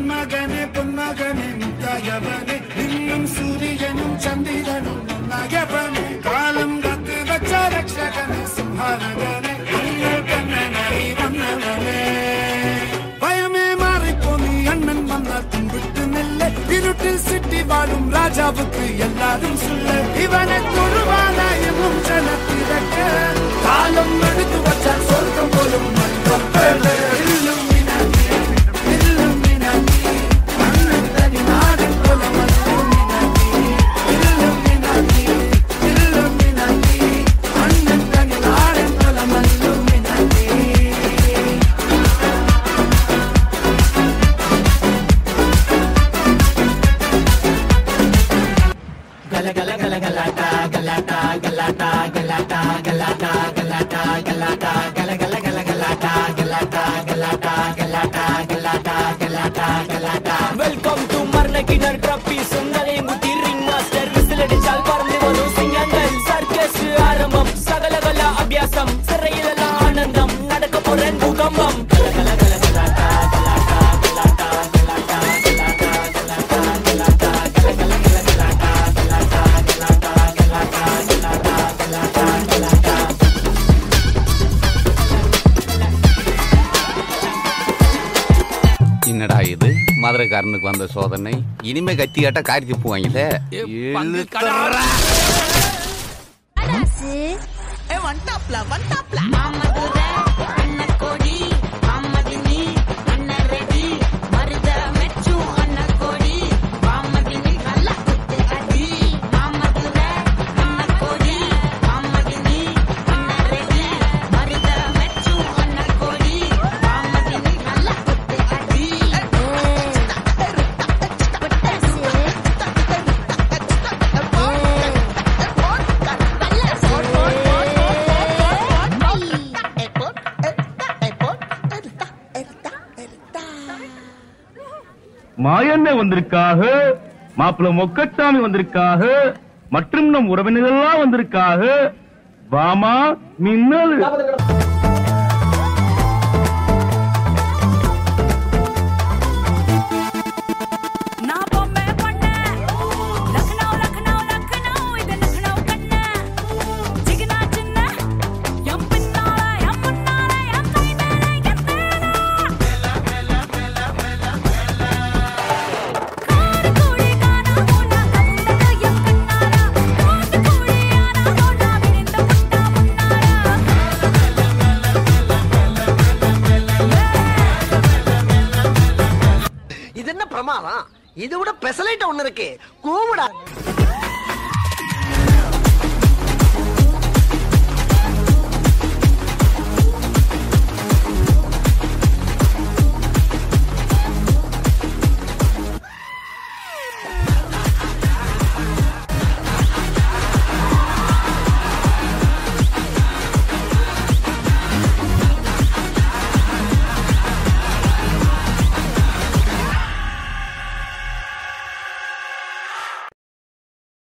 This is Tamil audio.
மகனே பொன்மகனே முத்தாயவனே இன்னும் சூரியனும் சந்திரனும் நகையவனே காலம் காத்து வச்ச ரட்சகனே சிம்ஹாரகனே கண்ணனை வந்தவனே பயமே மாறிப்போனி அண்ணன் வந்தால் தும்பிட்டு நெல்ல இருட்டில் சிட்டி வாழும் ராஜாவுக்கு எல்லாரும் சொல்ல இவனை தொழுவானாயமும் ஜனத்திரக்க காலம் எடுத்து வச்சால் சொர்க்கம் போலும் Welcome to Marnakinar Trophy Sungalay Muthi Ring Master Visilade Chal Parne Volu Singangal Circus Aramam Sagalagala Abhyasam Sarayilala Anandam Nadakaporan Bhukambam என்னடா இது மதுரைக்காரனுக்கு வந்த சோதனை இனிமே கத்தி காட்ட காரி திப்புவாங்களே மாயண்ணே வந்திருக்காக, மாப்பிள்ள மொக்கச்சாமி வந்திருக்காக, மற்றும் நம் உறவினர்கள்லாம் வந்திருக்காக. வாமா மின்னல். இது என்ன பிரமாதம்? இது விட பெசலைட் ஒண்ணு இருக்கு. கூவுடா.